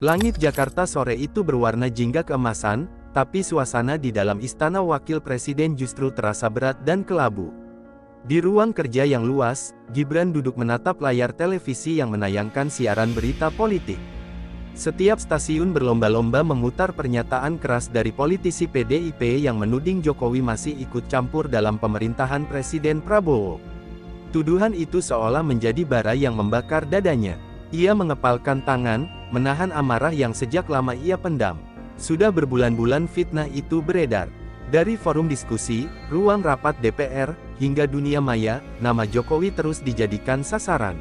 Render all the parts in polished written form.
Langit Jakarta sore itu berwarna jingga keemasan, tapi suasana di dalam Istana Wakil Presiden justru terasa berat dan kelabu. Di ruang kerja yang luas, Gibran duduk menatap layar televisi yang menayangkan siaran berita politik. Setiap stasiun berlomba-lomba memutar pernyataan keras dari politisi PDIP yang menuding Jokowi masih ikut campur dalam pemerintahan Presiden Prabowo. Tuduhan itu seolah menjadi bara yang membakar dadanya. Ia mengepalkan tangan, menahan amarah yang sejak lama ia pendam. Sudah berbulan-bulan fitnah itu beredar. Dari forum diskusi, ruang rapat DPR, hingga dunia maya, nama Jokowi terus dijadikan sasaran.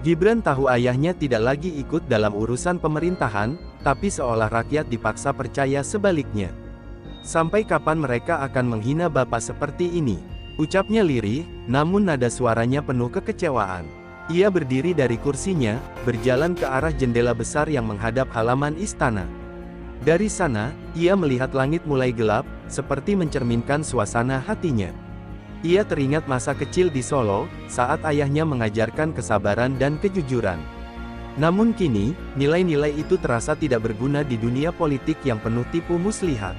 Gibran tahu ayahnya tidak lagi ikut dalam urusan pemerintahan, tapi seolah rakyat dipaksa percaya sebaliknya. Sampai kapan mereka akan menghina bapak seperti ini? Ucapnya lirih, namun nada suaranya penuh kekecewaan. Ia berdiri dari kursinya, berjalan ke arah jendela besar yang menghadap halaman istana. Dari sana, ia melihat langit mulai gelap, seperti mencerminkan suasana hatinya. Ia teringat masa kecil di Solo, saat ayahnya mengajarkan kesabaran dan kejujuran. Namun kini, nilai-nilai itu terasa tidak berguna di dunia politik yang penuh tipu muslihat.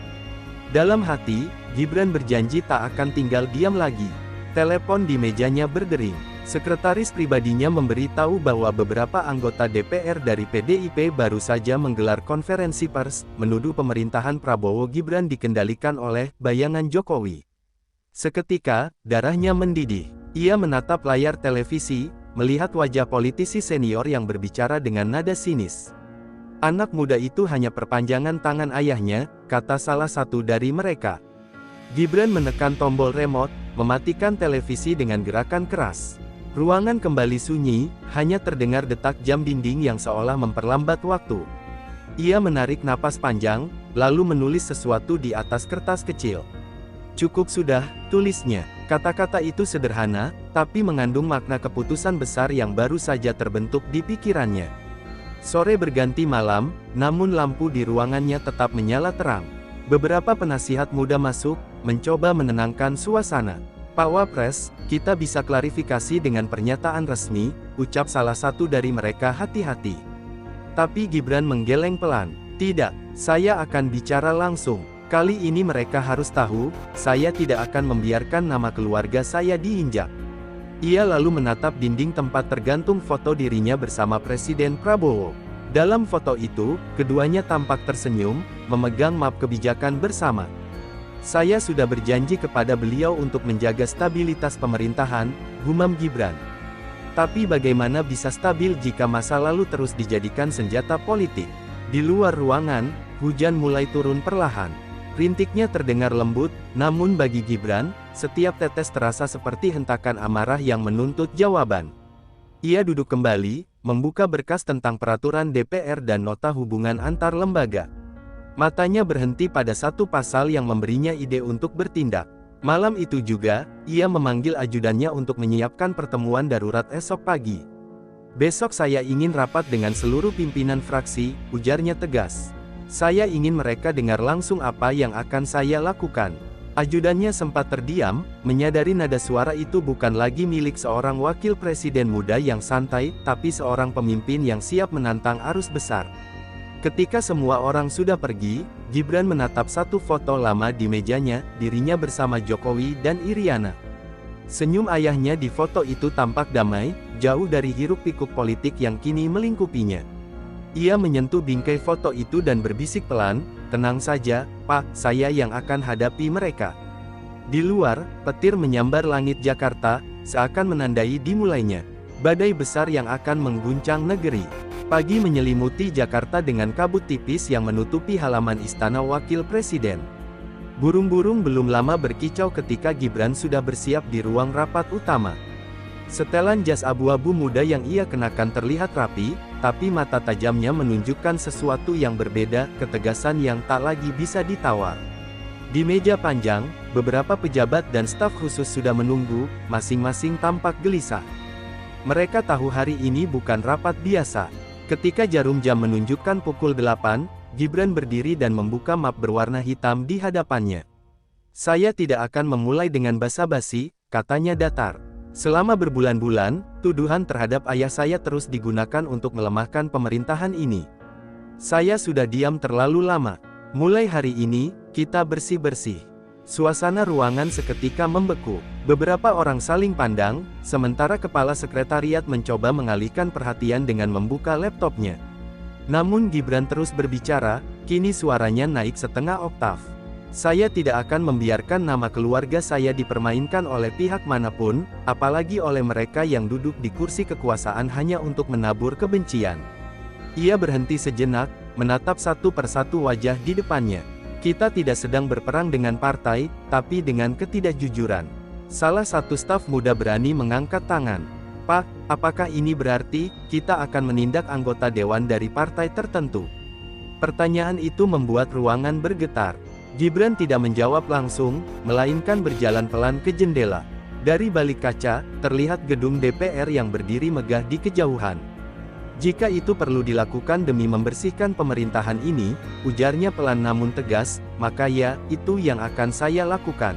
Dalam hati, Gibran berjanji tak akan tinggal diam lagi. Telepon di mejanya berdering. Sekretaris pribadinya memberitahu bahwa beberapa anggota DPR dari PDIP baru saja menggelar konferensi pers, menuduh pemerintahan Prabowo Gibran dikendalikan oleh bayangan Jokowi. Seketika, darahnya mendidih. Ia menatap layar televisi, melihat wajah politisi senior yang berbicara dengan nada sinis. Anak muda itu hanya perpanjangan tangan ayahnya, kata salah satu dari mereka. Gibran menekan tombol remote, mematikan televisi dengan gerakan keras. Ruangan kembali sunyi, hanya terdengar detak jam dinding yang seolah memperlambat waktu. Ia menarik napas panjang, lalu menulis sesuatu di atas kertas kecil. "Cukup sudah," tulisnya. Kata-kata itu sederhana, tapi mengandung makna keputusan besar yang baru saja terbentuk di pikirannya. Sore berganti malam, namun lampu di ruangannya tetap menyala terang. Beberapa penasihat muda masuk, mencoba menenangkan suasana. "Pak Wapres, kita bisa klarifikasi dengan pernyataan resmi," ucap salah satu dari mereka hati-hati. Tapi Gibran menggeleng pelan. "Tidak, saya akan bicara langsung. Kali ini mereka harus tahu, saya tidak akan membiarkan nama keluarga saya diinjak." Ia lalu menatap dinding tempat tergantung foto dirinya bersama Presiden Prabowo. Dalam foto itu, keduanya tampak tersenyum, memegang map kebijakan bersama. "Saya sudah berjanji kepada beliau untuk menjaga stabilitas pemerintahan," gumam Gibran. Tapi bagaimana bisa stabil jika masa lalu terus dijadikan senjata politik? Di luar ruangan, hujan mulai turun perlahan. Rintiknya terdengar lembut, namun bagi Gibran, setiap tetes terasa seperti hentakan amarah yang menuntut jawaban. Ia duduk kembali, membuka berkas tentang peraturan DPR dan nota hubungan antar lembaga. Matanya berhenti pada satu pasal yang memberinya ide untuk bertindak. Malam itu juga, ia memanggil ajudannya untuk menyiapkan pertemuan darurat esok pagi. "Besok saya ingin rapat dengan seluruh pimpinan fraksi," ujarnya tegas. "Saya ingin mereka dengar langsung apa yang akan saya lakukan." Ajudannya sempat terdiam, menyadari nada suara itu bukan lagi milik seorang wakil presiden muda yang santai, tapi seorang pemimpin yang siap menantang arus besar. Ketika semua orang sudah pergi, Gibran menatap satu foto lama di mejanya, dirinya bersama Jokowi dan Iriana. Senyum ayahnya di foto itu tampak damai, jauh dari hiruk-pikuk politik yang kini melingkupinya. Ia menyentuh bingkai foto itu dan berbisik pelan, "Tenang saja, Pak, saya yang akan hadapi mereka." Di luar, petir menyambar langit Jakarta, seakan menandai dimulainya badai besar yang akan mengguncang negeri. Pagi menyelimuti Jakarta dengan kabut tipis yang menutupi halaman Istana Wakil Presiden. Burung-burung belum lama berkicau ketika Gibran sudah bersiap di ruang rapat utama. Setelan jas abu-abu muda yang ia kenakan terlihat rapi, tapi mata tajamnya menunjukkan sesuatu yang berbeda, ketegasan yang tak lagi bisa ditawar. Di meja panjang, beberapa pejabat dan staf khusus sudah menunggu, masing-masing tampak gelisah. Mereka tahu hari ini bukan rapat biasa. Ketika jarum jam menunjukkan pukul 8, Gibran berdiri dan membuka map berwarna hitam di hadapannya. "Saya tidak akan memulai dengan basa-basi," katanya datar. "Selama berbulan-bulan, tuduhan terhadap ayah saya terus digunakan untuk melemahkan pemerintahan ini. Saya sudah diam terlalu lama. Mulai hari ini, kita bersih-bersih. Suasana ruangan seketika membeku. Beberapa orang saling pandang, sementara kepala sekretariat mencoba mengalihkan perhatian dengan membuka laptopnya. Namun Gibran terus berbicara, kini suaranya naik setengah oktav. Saya tidak akan membiarkan nama keluarga saya dipermainkan oleh pihak manapun, apalagi oleh mereka yang duduk di kursi kekuasaan hanya untuk menabur kebencian. Ia berhenti sejenak, menatap satu persatu wajah di depannya. Kita tidak sedang berperang dengan partai, tapi dengan ketidakjujuran. Salah satu staf muda berani mengangkat tangan. Pak, apakah ini berarti kita akan menindak anggota dewan dari partai tertentu? Pertanyaan itu membuat ruangan bergetar. Gibran tidak menjawab langsung, melainkan berjalan pelan ke jendela. Dari balik kaca, terlihat gedung DPR yang berdiri megah di kejauhan. Jika itu perlu dilakukan demi membersihkan pemerintahan ini, ujarnya pelan namun tegas, maka ya, itu yang akan saya lakukan.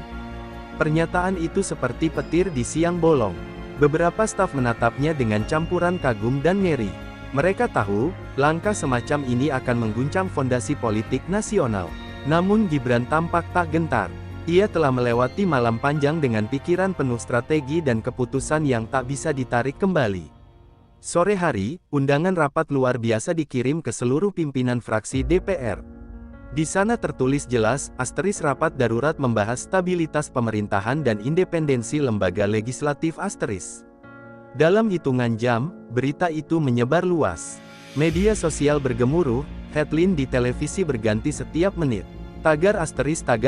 Pernyataan itu seperti petir di siang bolong. Beberapa staf menatapnya dengan campuran kagum dan ngeri. Mereka tahu, langkah semacam ini akan mengguncang fondasi politik nasional. Namun Gibran tampak tak gentar. Ia telah melewati malam panjang dengan pikiran penuh strategi dan keputusan yang tak bisa ditarik kembali. Sore hari, undangan rapat luar biasa dikirim ke seluruh pimpinan fraksi DPR. Di sana tertulis jelas, rapat darurat membahas stabilitas pemerintahan dan independensi lembaga legislatif *. Dalam hitungan jam, berita itu menyebar luas. Media sosial bergemuruh, headline di televisi berganti setiap menit. Tagar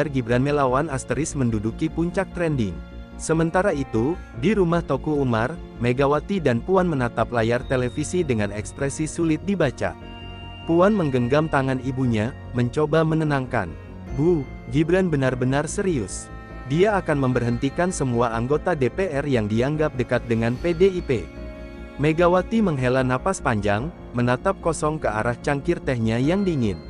Gibran melawan menduduki puncak trending. Sementara itu, di rumah Teuku Umar, Megawati dan Puan menatap layar televisi dengan ekspresi sulit dibaca. Puan menggenggam tangan ibunya, mencoba menenangkan. Bu, Gibran benar-benar serius. Dia akan memberhentikan semua anggota DPR yang dianggap dekat dengan PDIP. Megawati menghela napas panjang, menatap kosong ke arah cangkir tehnya yang dingin.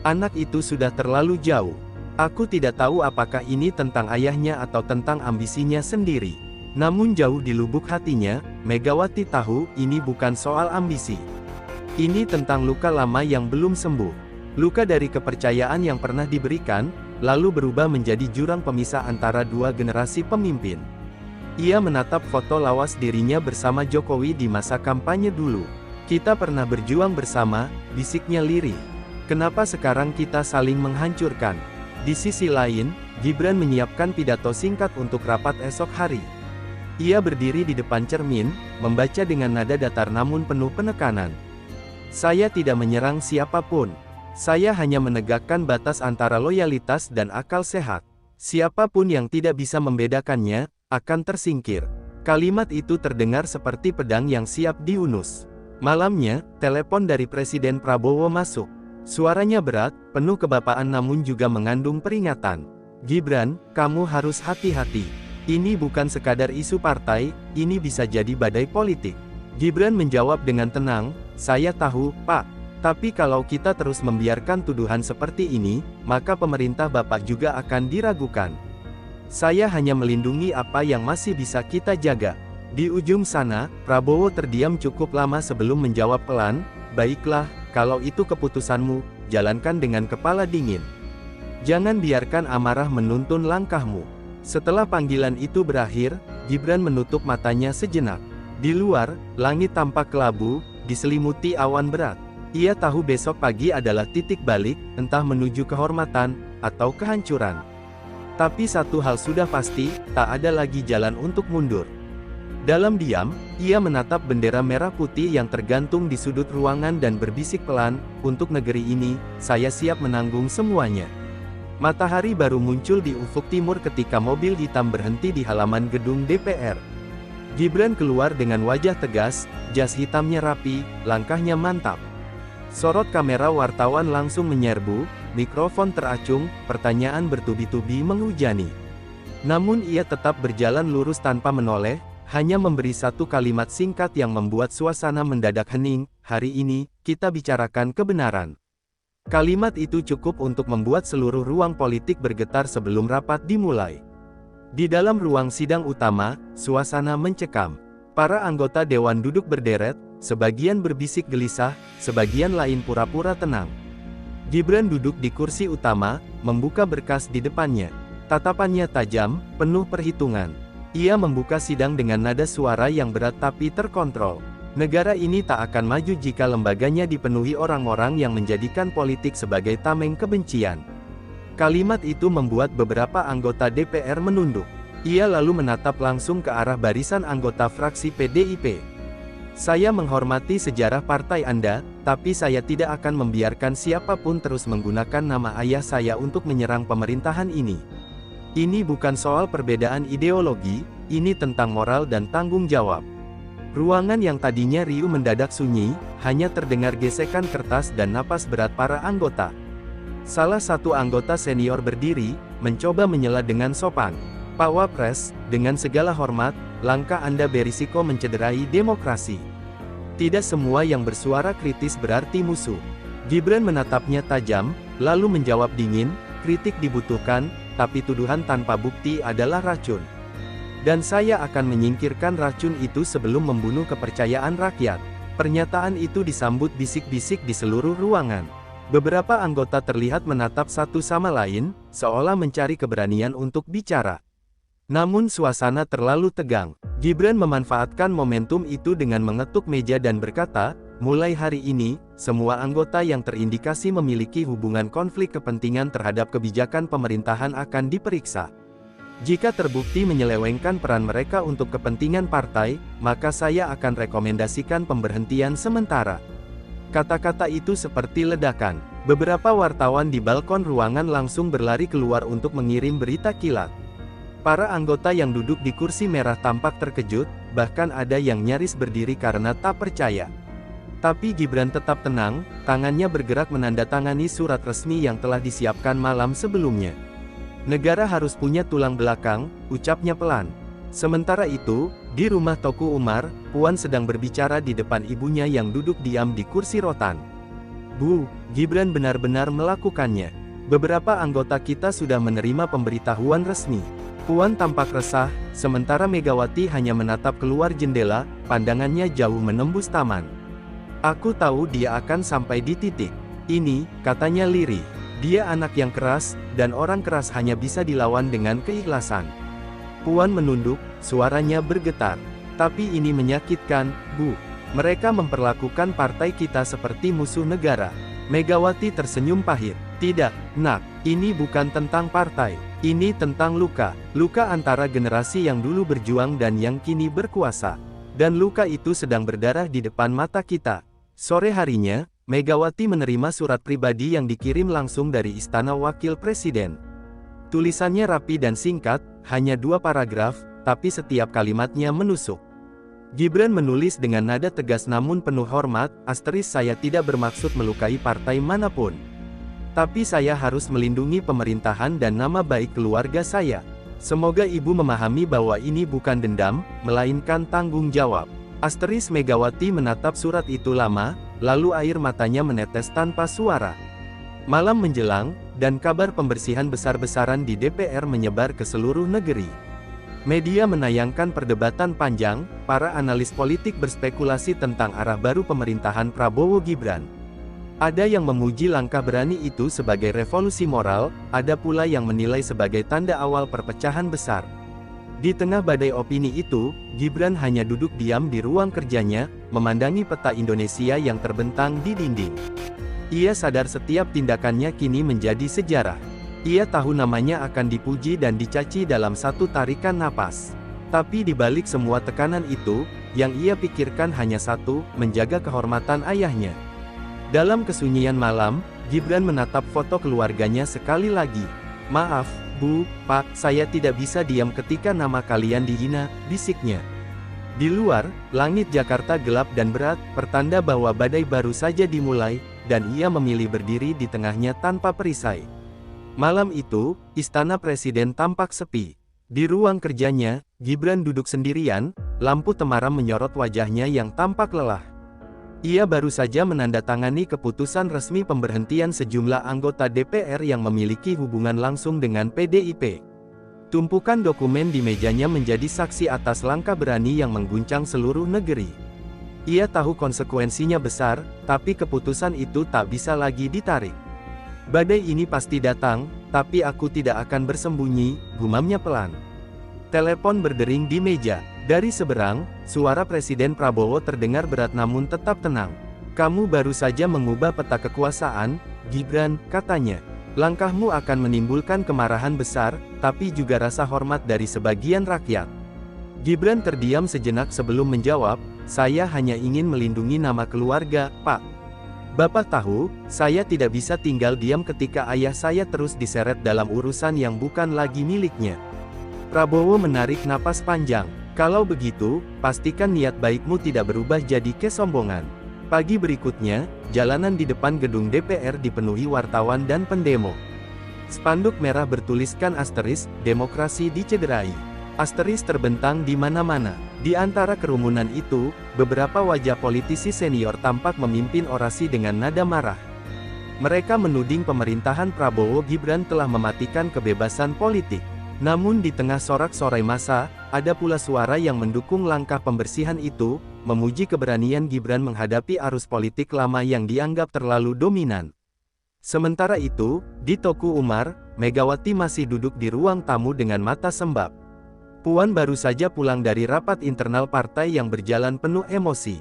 Anak itu sudah terlalu jauh. Aku tidak tahu apakah ini tentang ayahnya atau tentang ambisinya sendiri. Namun jauh di lubuk hatinya, Megawati tahu ini bukan soal ambisi. Ini tentang luka lama yang belum sembuh. Luka dari kepercayaan yang pernah diberikan, lalu berubah menjadi jurang pemisah antara dua generasi pemimpin. Ia menatap foto lawas dirinya bersama Jokowi di masa kampanye dulu. Kita pernah berjuang bersama, bisiknya lirih. Kenapa sekarang kita saling menghancurkan? Di sisi lain, Gibran menyiapkan pidato singkat untuk rapat esok hari. Ia berdiri di depan cermin, membaca dengan nada datar namun penuh penekanan. Saya tidak menyerang siapapun. Saya hanya menegakkan batas antara loyalitas dan akal sehat. Siapapun yang tidak bisa membedakannya, akan tersingkir. Kalimat itu terdengar seperti pedang yang siap diunus. Malamnya, telepon dari Presiden Prabowo masuk. Suaranya berat, penuh kebapaan namun juga mengandung peringatan. Gibran, kamu harus hati-hati. Ini bukan sekadar isu partai, ini bisa jadi badai politik. Gibran menjawab dengan tenang, saya tahu, Pak. Tapi kalau kita terus membiarkan tuduhan seperti ini, maka pemerintah Bapak juga akan diragukan. Saya hanya melindungi apa yang masih bisa kita jaga. Di ujung sana, Prabowo terdiam cukup lama sebelum menjawab pelan, baiklah, kalau itu keputusanmu, jalankan dengan kepala dingin. Jangan biarkan amarah menuntun langkahmu. Setelah panggilan itu berakhir, Gibran menutup matanya sejenak. Di luar, langit tampak kelabu, diselimuti awan berat. Ia tahu besok pagi adalah titik balik, entah menuju kehormatan, atau kehancuran. Tapi satu hal sudah pasti, tak ada lagi jalan untuk mundur. Dalam diam, ia menatap bendera merah putih yang tergantung di sudut ruangan dan berbisik pelan, untuk negeri ini, saya siap menanggung semuanya. Matahari baru muncul di ufuk timur ketika mobil hitam berhenti di halaman gedung DPR. Gibran keluar dengan wajah tegas, jas hitamnya rapi, langkahnya mantap. Sorot kamera wartawan langsung menyerbu, mikrofon teracung, pertanyaan bertubi-tubi menghujani. Namun ia tetap berjalan lurus tanpa menoleh, hanya memberi satu kalimat singkat yang membuat suasana mendadak hening, hari ini, kita bicarakan kebenaran. Kalimat itu cukup untuk membuat seluruh ruang politik bergetar sebelum rapat dimulai. Di dalam ruang sidang utama, suasana mencekam. Para anggota dewan duduk berderet, sebagian berbisik gelisah, sebagian lain pura-pura tenang. Gibran duduk di kursi utama, membuka berkas di depannya. Tatapannya tajam, penuh perhitungan. Ia membuka sidang dengan nada suara yang berat tapi terkontrol. Negara ini tak akan maju jika lembaganya dipenuhi orang-orang yang menjadikan politik sebagai tameng kebencian. Kalimat itu membuat beberapa anggota DPR menunduk. Ia lalu menatap langsung ke arah barisan anggota fraksi PDIP. Saya menghormati sejarah partai Anda, tapi saya tidak akan membiarkan siapapun terus menggunakan nama ayah saya untuk menyerang pemerintahan ini. Ini bukan soal perbedaan ideologi, ini tentang moral dan tanggung jawab. Ruangan yang tadinya riuh mendadak sunyi, hanya terdengar gesekan kertas dan napas berat para anggota. Salah satu anggota senior berdiri, mencoba menyela dengan sopan. Pak Wapres, dengan segala hormat, langkah Anda berisiko mencederai demokrasi. Tidak semua yang bersuara kritis berarti musuh. Gibran menatapnya tajam, lalu menjawab dingin, kritik dibutuhkan, tapi tuduhan tanpa bukti adalah racun. Dan saya akan menyingkirkan racun itu sebelum membunuh kepercayaan rakyat. Pernyataan itu disambut bisik-bisik di seluruh ruangan. Beberapa anggota terlihat menatap satu sama lain, seolah mencari keberanian untuk bicara. Namun suasana terlalu tegang. Gibran memanfaatkan momentum itu dengan mengetuk meja dan berkata, mulai hari ini, semua anggota yang terindikasi memiliki hubungan konflik kepentingan terhadap kebijakan pemerintahan akan diperiksa. Jika terbukti menyelewengkan peran mereka untuk kepentingan partai, maka saya akan rekomendasikan pemberhentian sementara. Kata-kata itu seperti ledakan. Beberapa wartawan di balkon ruangan langsung berlari keluar untuk mengirim berita kilat. Para anggota yang duduk di kursi merah tampak terkejut, bahkan ada yang nyaris berdiri karena tak percaya. Tapi Gibran tetap tenang, tangannya bergerak menandatangani surat resmi yang telah disiapkan malam sebelumnya. Negara harus punya tulang belakang, ucapnya pelan. Sementara itu, di rumah Teuku Umar, Puan sedang berbicara di depan ibunya yang duduk diam di kursi rotan. Bu, Gibran benar-benar melakukannya. Beberapa anggota kita sudah menerima pemberitahuan resmi. Puan tampak resah, sementara Megawati hanya menatap keluar jendela, pandangannya jauh menembus taman. Aku tahu dia akan sampai di titik ini, katanya lirih. Dia anak yang keras, dan orang keras hanya bisa dilawan dengan keikhlasan. Puan menunduk, suaranya bergetar. Tapi ini menyakitkan, Bu. Mereka memperlakukan partai kita seperti musuh negara. Megawati tersenyum pahit. Tidak, Nak, ini bukan tentang partai. Ini tentang luka. Luka antara generasi yang dulu berjuang dan yang kini berkuasa. Dan luka itu sedang berdarah di depan mata kita. Sore harinya, Megawati menerima surat pribadi yang dikirim langsung dari Istana Wakil Presiden. Tulisannya rapi dan singkat, hanya 2 paragraf, tapi setiap kalimatnya menusuk. Gibran menulis dengan nada tegas namun penuh hormat, saya tidak bermaksud melukai partai manapun. Tapi saya harus melindungi pemerintahan dan nama baik keluarga saya. Semoga ibu memahami bahwa ini bukan dendam, melainkan tanggung jawab. Megawati menatap surat itu lama, lalu air matanya menetes tanpa suara. Malam menjelang, dan kabar pembersihan besar-besaran di DPR menyebar ke seluruh negeri. Media menayangkan perdebatan panjang, para analis politik berspekulasi tentang arah baru pemerintahan Prabowo Gibran. Ada yang memuji langkah berani itu sebagai revolusi moral, ada pula yang menilai sebagai tanda awal perpecahan besar. Di tengah badai opini itu, Gibran hanya duduk diam di ruang kerjanya, memandangi peta Indonesia yang terbentang di dinding. Ia sadar setiap tindakannya kini menjadi sejarah. Ia tahu namanya akan dipuji dan dicaci dalam satu tarikan napas. Tapi di balik semua tekanan itu, yang ia pikirkan hanya satu, menjaga kehormatan ayahnya. Dalam kesunyian malam, Gibran menatap foto keluarganya sekali lagi. Maaf, Bu, Pak, saya tidak bisa diam ketika nama kalian dihina, bisiknya. Di luar, langit Jakarta gelap dan berat, pertanda bahwa badai baru saja dimulai, dan ia memilih berdiri di tengahnya tanpa perisai. Malam itu, Istana Presiden tampak sepi. Di ruang kerjanya, Gibran duduk sendirian, lampu temaram menyorot wajahnya yang tampak lelah. Ia baru saja menandatangani keputusan resmi pemberhentian sejumlah anggota DPR yang memiliki hubungan langsung dengan PDIP. Tumpukan dokumen di mejanya menjadi saksi atas langkah berani yang mengguncang seluruh negeri. Ia tahu konsekuensinya besar, tapi keputusan itu tak bisa lagi ditarik. Badai ini pasti datang, tapi aku tidak akan bersembunyi, gumamnya pelan. Telepon berdering di meja. Dari seberang, suara Presiden Prabowo terdengar berat namun tetap tenang. Kamu baru saja mengubah peta kekuasaan, Gibran, katanya. Langkahmu akan menimbulkan kemarahan besar, tapi juga rasa hormat dari sebagian rakyat. Gibran terdiam sejenak sebelum menjawab, saya hanya ingin melindungi nama keluarga, Pak. Bapak tahu, saya tidak bisa tinggal diam ketika ayah saya terus diseret dalam urusan yang bukan lagi miliknya. Prabowo menarik napas panjang. Kalau begitu, pastikan niat baikmu tidak berubah jadi kesombongan. Pagi berikutnya, jalanan di depan gedung DPR dipenuhi wartawan dan pendemo. Spanduk merah bertuliskan asteris, demokrasi dicederai. Asteris terbentang di mana-mana. Di antara kerumunan itu, beberapa wajah politisi senior tampak memimpin orasi dengan nada marah. Mereka menuding pemerintahan Prabowo Gibran telah mematikan kebebasan politik. Namun di tengah sorak-sorai massa, ada pula suara yang mendukung langkah pembersihan itu, memuji keberanian Gibran menghadapi arus politik lama yang dianggap terlalu dominan. Sementara itu, di Teuku Umar, Megawati masih duduk di ruang tamu dengan mata sembab. Puan baru saja pulang dari rapat internal partai yang berjalan penuh emosi.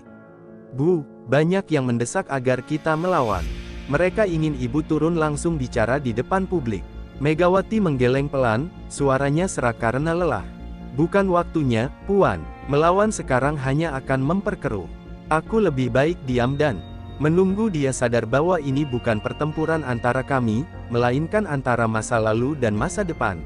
Bu, banyak yang mendesak agar kita melawan. Mereka ingin ibu turun langsung bicara di depan publik. Megawati menggeleng pelan, suaranya serak karena lelah. Bukan waktunya, Puan. Melawan sekarang hanya akan memperkeruh. Aku lebih baik diam dan menunggu dia sadar bahwa ini bukan pertempuran antara kami, melainkan antara masa lalu dan masa depan.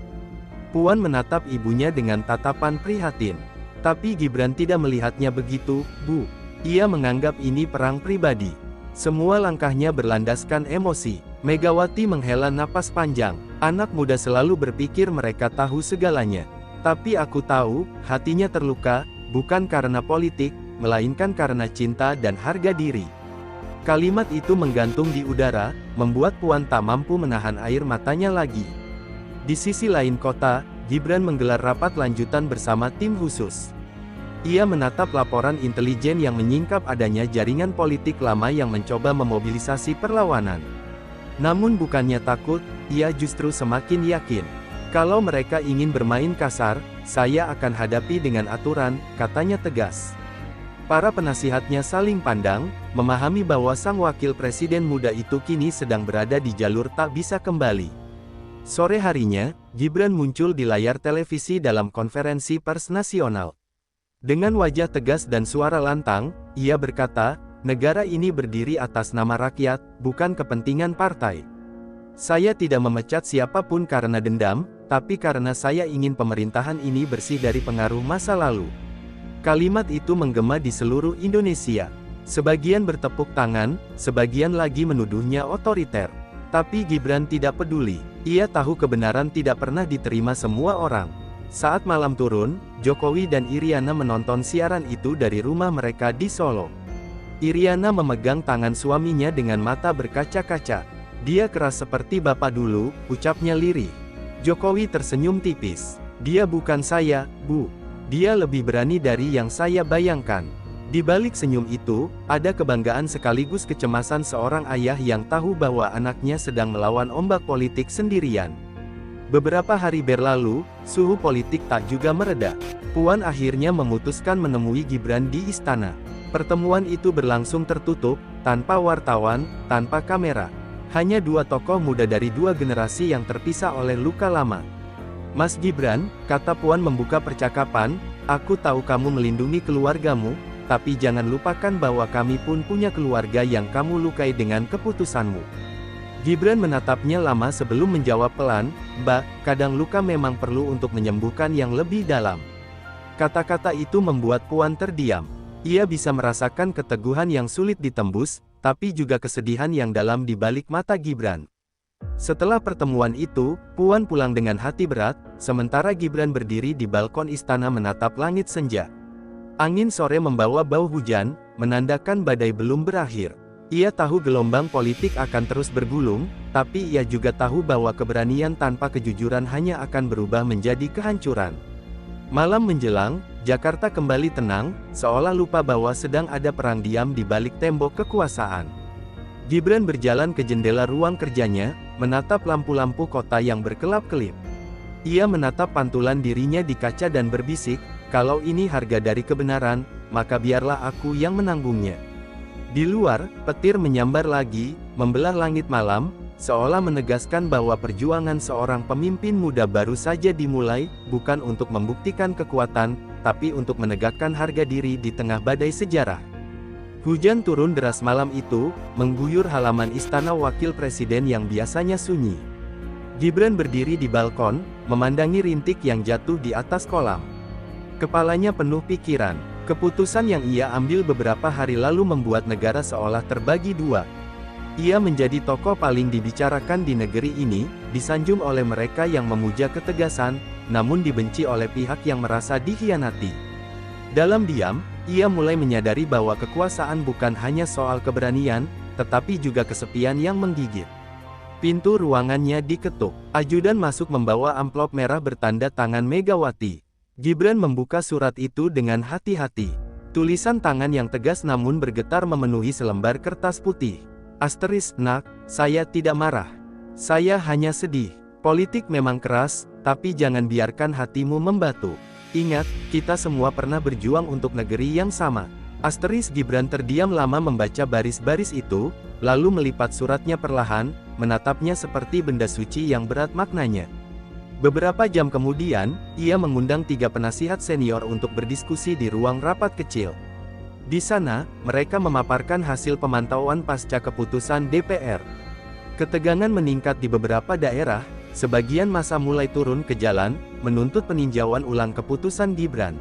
Puan menatap ibunya dengan tatapan prihatin. Tapi Gibran tidak melihatnya begitu, Bu. Ia menganggap ini perang pribadi. Semua langkahnya berlandaskan emosi. Megawati menghela napas panjang. Anak muda selalu berpikir mereka tahu segalanya. Tapi aku tahu, hatinya terluka, bukan karena politik, melainkan karena cinta dan harga diri. Kalimat itu menggantung di udara, membuat Puan tak mampu menahan air matanya lagi. Di sisi lain kota, Gibran menggelar rapat lanjutan bersama tim khusus. Ia menatap laporan intelijen yang menyingkap adanya jaringan politik lama yang mencoba memobilisasi perlawanan. Namun bukannya takut, ia justru semakin yakin. Kalau mereka ingin bermain kasar, saya akan hadapi dengan aturan, katanya tegas. Para penasihatnya saling pandang, memahami bahwa sang wakil presiden muda itu kini sedang berada di jalur tak bisa kembali. Sore harinya, Gibran muncul di layar televisi dalam konferensi pers nasional. Dengan wajah tegas dan suara lantang, ia berkata, negara ini berdiri atas nama rakyat, bukan kepentingan partai. Saya tidak memecat siapapun karena dendam, tapi karena saya ingin pemerintahan ini bersih dari pengaruh masa lalu. Kalimat itu menggema di seluruh Indonesia. Sebagian bertepuk tangan, sebagian lagi menuduhnya otoriter. Tapi Gibran tidak peduli. Ia tahu kebenaran tidak pernah diterima semua orang. Saat malam turun, Jokowi dan Iriana menonton siaran itu dari rumah mereka di Solo. Iriana memegang tangan suaminya dengan mata berkaca-kaca. Dia keras seperti bapak dulu, ucapnya lirih. Jokowi tersenyum tipis. Dia bukan saya, Bu. Dia lebih berani dari yang saya bayangkan. Di balik senyum itu, ada kebanggaan sekaligus kecemasan seorang ayah yang tahu bahwa anaknya sedang melawan ombak politik sendirian. Beberapa hari berlalu, suhu politik tak juga mereda. Puan akhirnya memutuskan menemui Gibran di istana. Pertemuan itu berlangsung tertutup, tanpa wartawan, tanpa kamera. Hanya dua tokoh muda dari dua generasi yang terpisah oleh luka lama. Mas Gibran, kata Puan membuka percakapan, aku tahu kamu melindungi keluargamu, tapi jangan lupakan bahwa kami pun punya keluarga yang kamu lukai dengan keputusanmu. Gibran menatapnya lama sebelum menjawab pelan, Mbak, kadang luka memang perlu untuk menyembuhkan yang lebih dalam. Kata-kata itu membuat Puan terdiam. Ia bisa merasakan keteguhan yang sulit ditembus, tapi juga kesedihan yang dalam di balik mata Gibran. Setelah pertemuan itu, Puan pulang dengan hati berat, sementara Gibran berdiri di balkon istana menatap langit senja. Angin sore membawa bau hujan, menandakan badai belum berakhir. Ia tahu gelombang politik akan terus bergulung, tapi ia juga tahu bahwa keberanian tanpa kejujuran hanya akan berubah menjadi kehancuran. Malam menjelang, Jakarta kembali tenang, seolah lupa bahwa sedang ada perang diam di balik tembok kekuasaan. Gibran berjalan ke jendela ruang kerjanya, menatap lampu-lampu kota yang berkelap-kelip. Ia menatap pantulan dirinya di kaca dan berbisik, kalau ini harga dari kebenaran, maka biarlah aku yang menanggungnya. Di luar, petir menyambar lagi, membelah langit malam, seolah menegaskan bahwa perjuangan seorang pemimpin muda baru saja dimulai, bukan untuk membuktikan kekuatan, tapi untuk menegakkan harga diri di tengah badai sejarah. Hujan turun deras malam itu, mengguyur halaman istana wakil presiden yang biasanya sunyi. Gibran berdiri di balkon, memandangi rintik yang jatuh di atas kolam. Kepalanya penuh pikiran. Keputusan yang ia ambil beberapa hari lalu membuat negara seolah terbagi dua. Ia menjadi tokoh paling dibicarakan di negeri ini, disanjung oleh mereka yang memuja ketegasan, namun dibenci oleh pihak yang merasa dikhianati. Dalam diam, ia mulai menyadari bahwa kekuasaan bukan hanya soal keberanian, tetapi juga kesepian yang menggigit. Pintu ruangannya diketuk. Ajudan masuk membawa amplop merah bertanda tangan Megawati. Gibran membuka surat itu dengan hati-hati. Tulisan tangan yang tegas namun bergetar memenuhi selembar kertas putih. Nak, saya tidak marah. Saya hanya sedih. Politik memang keras, tapi jangan biarkan hatimu membatu. Ingat, kita semua pernah berjuang untuk negeri yang sama. Gibran terdiam lama membaca baris-baris itu, lalu melipat suratnya perlahan, menatapnya seperti benda suci yang berat maknanya. Beberapa jam kemudian, ia mengundang 3 penasihat senior untuk berdiskusi di ruang rapat kecil. Di sana, mereka memaparkan hasil pemantauan pasca keputusan DPR. Ketegangan meningkat di beberapa daerah, sebagian massa mulai turun ke jalan, menuntut peninjauan ulang keputusan Gibran.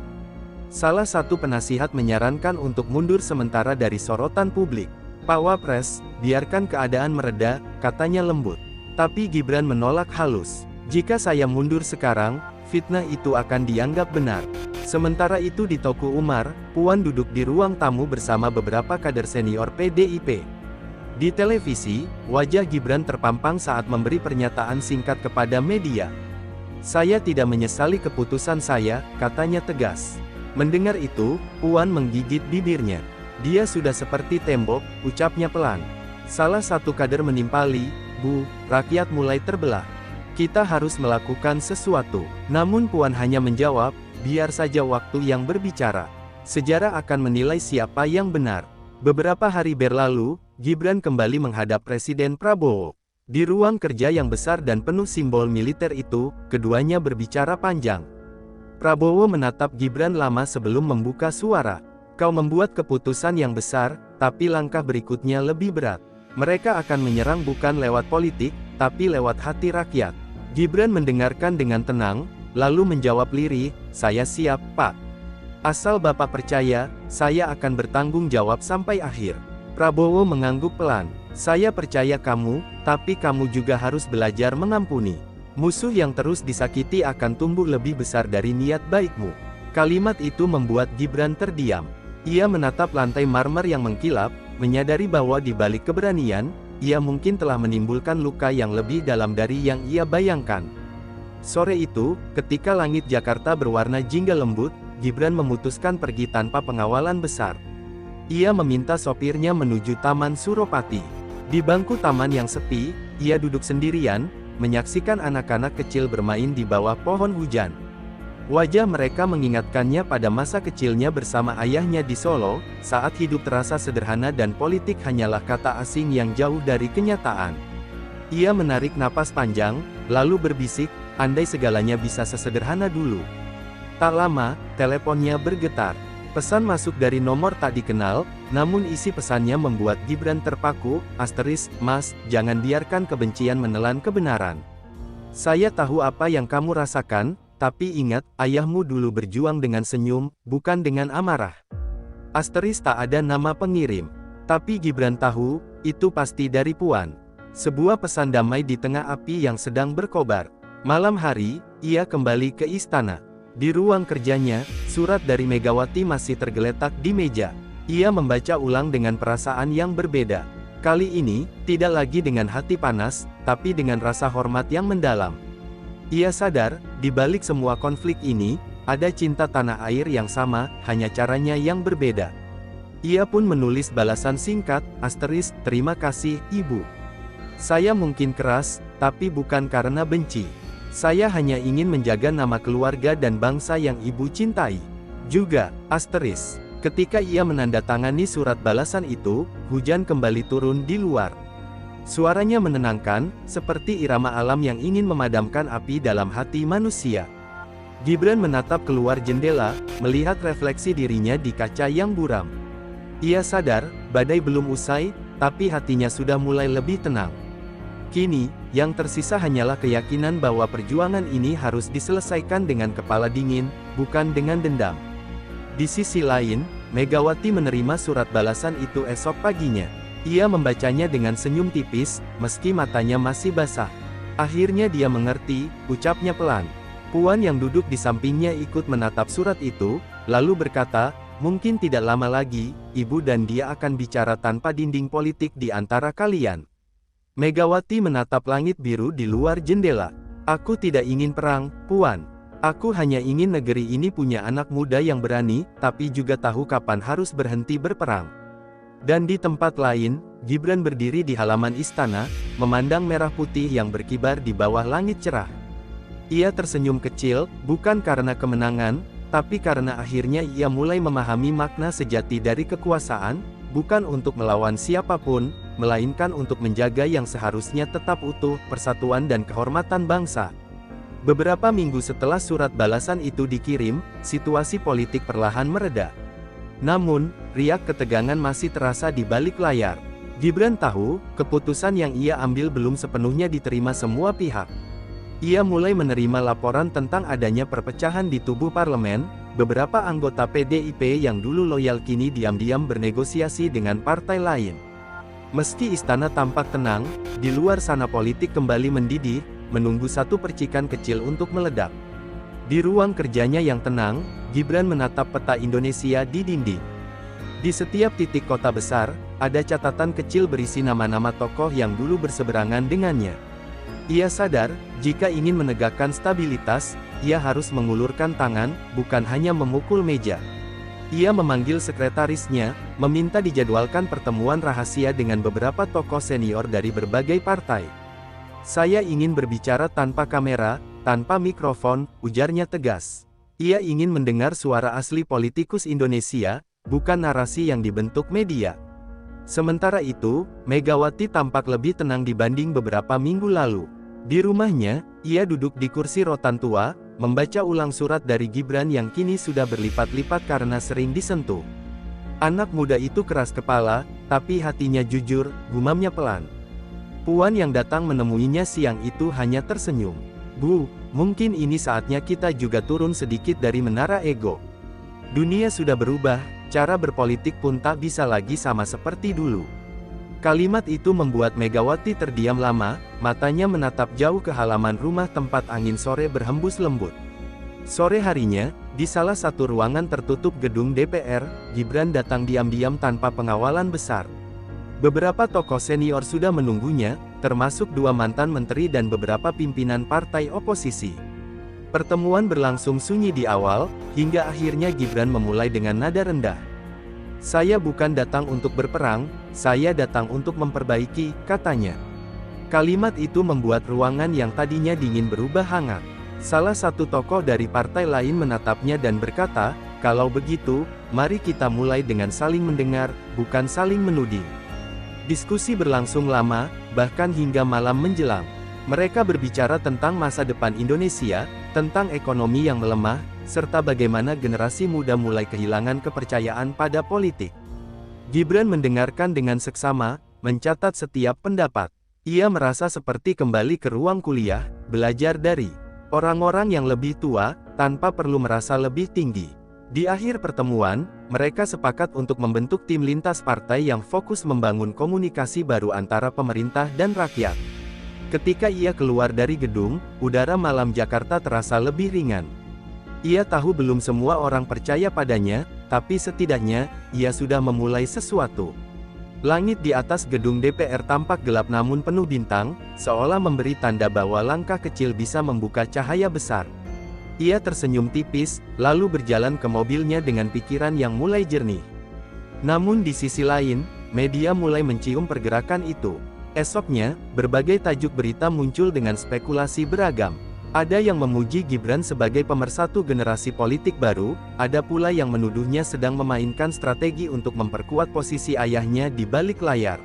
Salah satu penasihat menyarankan untuk mundur sementara dari sorotan publik. Pak Wapres, biarkan keadaan mereda, katanya lembut. Tapi Gibran menolak halus. Jika saya mundur sekarang, fitnah itu akan dianggap benar. Sementara itu di Toko Umar, Puan duduk di ruang tamu bersama beberapa kader senior PDIP. Di televisi, wajah Gibran terpampang saat memberi pernyataan singkat kepada media. Saya tidak menyesali keputusan saya, katanya tegas. Mendengar itu, Puan menggigit bibirnya. Dia sudah seperti tembok, ucapnya pelan. Salah satu kader menimpali, Bu, rakyat mulai terbelah. Kita harus melakukan sesuatu. Namun Puan hanya menjawab, biar saja waktu yang berbicara. Sejarah akan menilai siapa yang benar. Beberapa hari berlalu, Gibran kembali menghadap Presiden Prabowo. Di ruang kerja yang besar dan penuh simbol militer itu, keduanya berbicara panjang. Prabowo menatap Gibran lama sebelum membuka suara. Kau membuat keputusan yang besar, tapi langkah berikutnya lebih berat. Mereka akan menyerang bukan lewat politik, tapi lewat hati rakyat. Gibran mendengarkan dengan tenang, lalu menjawab lirih, saya siap, Pak. Asal Bapak percaya, saya akan bertanggung jawab sampai akhir. Prabowo mengangguk pelan. Saya percaya kamu, tapi kamu juga harus belajar mengampuni. Musuh yang terus disakiti akan tumbuh lebih besar dari niat baikmu. Kalimat itu membuat Gibran terdiam. Ia menatap lantai marmer yang mengkilap, menyadari bahwa di balik keberanian, ia mungkin telah menimbulkan luka yang lebih dalam dari yang ia bayangkan. Sore itu, ketika langit Jakarta berwarna jingga lembut, Gibran memutuskan pergi tanpa pengawalan besar. Ia meminta sopirnya menuju Taman Suropati. Di bangku taman yang sepi, ia duduk sendirian, menyaksikan anak-anak kecil bermain di bawah pohon hujan. Wajah mereka mengingatkannya pada masa kecilnya bersama ayahnya di Solo, saat hidup terasa sederhana dan politik hanyalah kata asing yang jauh dari kenyataan. Ia menarik napas panjang, lalu berbisik, andai segalanya bisa sesederhana dulu. Tak lama, teleponnya bergetar. Pesan masuk dari nomor tak dikenal, namun isi pesannya membuat Gibran terpaku, Mas, jangan biarkan kebencian menelan kebenaran. Saya tahu apa yang kamu rasakan, tapi ingat, ayahmu dulu berjuang dengan senyum, bukan dengan amarah. Tak ada nama pengirim. Tapi Gibran tahu, itu pasti dari Puan. Sebuah pesan damai di tengah api yang sedang berkobar. Malam hari, ia kembali ke istana. Di ruang kerjanya, surat dari Megawati masih tergeletak di meja. Ia membaca ulang dengan perasaan yang berbeda. Kali ini, tidak lagi dengan hati panas, tapi dengan rasa hormat yang mendalam. Ia sadar, di balik semua konflik ini, ada cinta tanah air yang sama, hanya caranya yang berbeda. Ia pun menulis balasan singkat, terima kasih, Ibu. Saya mungkin keras, tapi bukan karena benci. Saya hanya ingin menjaga nama keluarga dan bangsa yang Ibu cintai. Juga, ketika ia menandatangani surat balasan itu, hujan kembali turun di luar. Suaranya menenangkan, seperti irama alam yang ingin memadamkan api dalam hati manusia. Gibran menatap keluar jendela, melihat refleksi dirinya di kaca yang buram. Ia sadar, badai belum usai, tapi hatinya sudah mulai lebih tenang. Kini, yang tersisa hanyalah keyakinan bahwa perjuangan ini harus diselesaikan dengan kepala dingin, bukan dengan dendam. Di sisi lain, Megawati menerima surat balasan itu esok paginya. Ia membacanya dengan senyum tipis, meski matanya masih basah. Akhirnya dia mengerti, ucapnya pelan. Puan yang duduk di sampingnya ikut menatap surat itu, lalu berkata, mungkin tidak lama lagi, Ibu dan dia akan bicara tanpa dinding politik di antara kalian. Megawati menatap langit biru di luar jendela. Aku tidak ingin perang, Puan. Aku hanya ingin negeri ini punya anak muda yang berani, tapi juga tahu kapan harus berhenti berperang. Dan di tempat lain, Gibran berdiri di halaman istana, memandang merah putih yang berkibar di bawah langit cerah. Ia tersenyum kecil, bukan karena kemenangan, tapi karena akhirnya ia mulai memahami makna sejati dari kekuasaan, bukan untuk melawan siapapun, melainkan untuk menjaga yang seharusnya tetap utuh, persatuan dan kehormatan bangsa. Beberapa minggu setelah surat balasan itu dikirim, situasi politik perlahan mereda. Namun, riak ketegangan masih terasa di balik layar. Gibran tahu, keputusan yang ia ambil belum sepenuhnya diterima semua pihak. Ia mulai menerima laporan tentang adanya perpecahan di tubuh parlemen, beberapa anggota PDIP yang dulu loyal kini diam-diam bernegosiasi dengan partai lain. Meski istana tampak tenang, di luar sana politik kembali mendidih, menunggu satu percikan kecil untuk meledak. Di ruang kerjanya yang tenang, Gibran menatap peta Indonesia di dinding. Di setiap titik kota besar, ada catatan kecil berisi nama-nama tokoh yang dulu berseberangan dengannya. Ia sadar, jika ingin menegakkan stabilitas, ia harus mengulurkan tangan, bukan hanya memukul meja. Ia memanggil sekretarisnya, meminta dijadwalkan pertemuan rahasia dengan beberapa tokoh senior dari berbagai partai. Saya ingin berbicara tanpa kamera, tanpa mikrofon, ujarnya tegas. Ia ingin mendengar suara asli politikus Indonesia, bukan narasi yang dibentuk media. Sementara itu, Megawati tampak lebih tenang dibanding beberapa minggu lalu. Di rumahnya, ia duduk di kursi rotan tua, membaca ulang surat dari Gibran yang kini sudah berlipat-lipat karena sering disentuh. Anak muda itu keras kepala, tapi hatinya jujur, gumamnya pelan. Puan yang datang menemuinya siang itu hanya tersenyum. Bu, mungkin ini saatnya kita juga turun sedikit dari menara ego. Dunia sudah berubah, cara berpolitik pun tak bisa lagi sama seperti dulu. Kalimat itu membuat Megawati terdiam lama, matanya menatap jauh ke halaman rumah tempat angin sore berhembus lembut. Sore harinya, di salah satu ruangan tertutup gedung DPR, Gibran datang diam-diam tanpa pengawalan besar. Beberapa tokoh senior sudah menunggunya, termasuk dua mantan menteri dan beberapa pimpinan partai oposisi. Pertemuan berlangsung sunyi di awal, hingga akhirnya Gibran memulai dengan nada rendah. Saya bukan datang untuk berperang, saya datang untuk memperbaiki, katanya. Kalimat itu membuat ruangan yang tadinya dingin berubah hangat. Salah satu tokoh dari partai lain menatapnya dan berkata, kalau begitu, mari kita mulai dengan saling mendengar, bukan saling menuding. Diskusi berlangsung lama, bahkan hingga malam menjelang. Mereka berbicara tentang masa depan Indonesia, tentang ekonomi yang melemah, serta bagaimana generasi muda mulai kehilangan kepercayaan pada politik. Gibran mendengarkan dengan seksama, mencatat setiap pendapat. Ia merasa seperti kembali ke ruang kuliah, belajar dari orang-orang yang lebih tua, tanpa perlu merasa lebih tinggi. Di akhir pertemuan, mereka sepakat untuk membentuk tim lintas partai yang fokus membangun komunikasi baru antara pemerintah dan rakyat. Ketika ia keluar dari gedung, udara malam Jakarta terasa lebih ringan. Ia tahu belum semua orang percaya padanya, tapi setidaknya, ia sudah memulai sesuatu. Langit di atas gedung DPR tampak gelap namun penuh bintang, seolah memberi tanda bahwa langkah kecil bisa membuka cahaya besar. Ia tersenyum tipis, lalu berjalan ke mobilnya dengan pikiran yang mulai jernih. Namun di sisi lain, media mulai mencium pergerakan itu. Esoknya, berbagai tajuk berita muncul dengan spekulasi beragam. Ada yang memuji Gibran sebagai pemersatu generasi politik baru, ada pula yang menuduhnya sedang memainkan strategi untuk memperkuat posisi ayahnya di balik layar.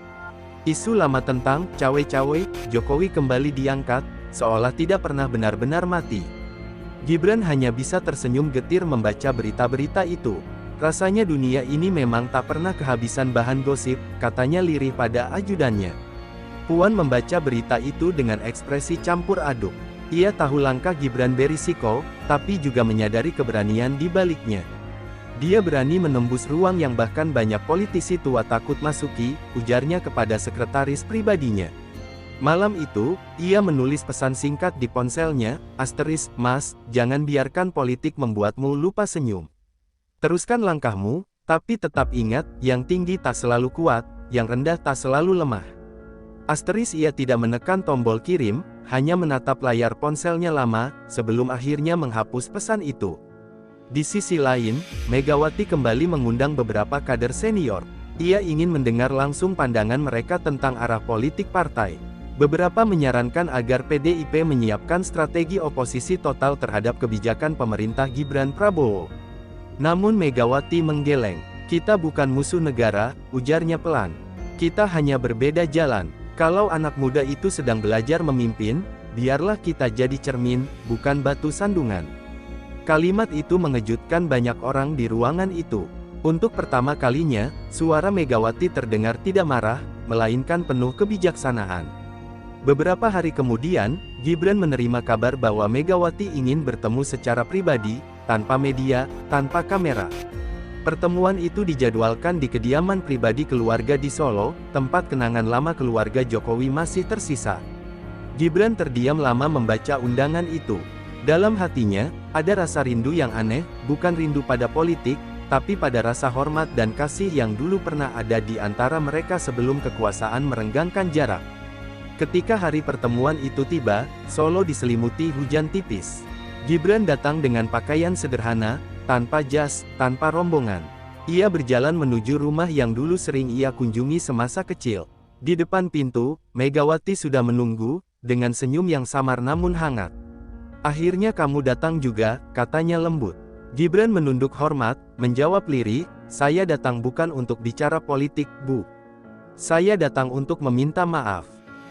Isu lama tentang cawe-cawe Jokowi kembali diangkat, seolah tidak pernah benar-benar mati. Gibran hanya bisa tersenyum getir membaca berita-berita itu. Rasanya dunia ini memang tak pernah kehabisan bahan gosip, katanya lirih pada ajudannya. Puan membaca berita itu dengan ekspresi campur aduk. Ia tahu langkah Gibran berisiko, tapi juga menyadari keberanian di baliknya. Dia berani menembus ruang yang bahkan banyak politisi tua takut masuki, ujarnya kepada sekretaris pribadinya. Malam itu, ia menulis pesan singkat di ponselnya, "Mas, jangan biarkan politik membuatmu lupa senyum. Teruskan langkahmu, tapi tetap ingat, yang tinggi tak selalu kuat, yang rendah tak selalu lemah." Ia tidak menekan tombol kirim, hanya menatap layar ponselnya lama, sebelum akhirnya menghapus pesan itu. Di sisi lain, Megawati kembali mengundang beberapa kader senior. Ia ingin mendengar langsung pandangan mereka tentang arah politik partai. Beberapa menyarankan agar PDIP menyiapkan strategi oposisi total terhadap kebijakan pemerintah Gibran Prabowo. Namun Megawati menggeleng. "Kita bukan musuh negara," ujarnya pelan. "Kita hanya berbeda jalan. Kalau anak muda itu sedang belajar memimpin, biarlah kita jadi cermin, bukan batu sandungan." Kalimat itu mengejutkan banyak orang di ruangan itu. Untuk pertama kalinya, suara Megawati terdengar tidak marah, melainkan penuh kebijaksanaan. Beberapa hari kemudian, Gibran menerima kabar bahwa Megawati ingin bertemu secara pribadi, tanpa media, tanpa kamera. Pertemuan itu dijadwalkan di kediaman pribadi keluarga di Solo, tempat kenangan lama keluarga Jokowi masih tersisa. Gibran terdiam lama membaca undangan itu. Dalam hatinya, ada rasa rindu yang aneh, bukan rindu pada politik, tapi pada rasa hormat dan kasih yang dulu pernah ada di antara mereka sebelum kekuasaan merenggangkan jarak. Ketika hari pertemuan itu tiba, Solo diselimuti hujan tipis. Gibran datang dengan pakaian sederhana, tanpa jas, tanpa rombongan. Ia berjalan menuju rumah yang dulu sering ia kunjungi semasa kecil. Di depan pintu, Megawati sudah menunggu, dengan senyum yang samar namun hangat. "Akhirnya kamu datang juga," katanya lembut. Gibran menunduk hormat, menjawab lirih, "Saya datang bukan untuk bicara politik, Bu. Saya datang untuk meminta maaf."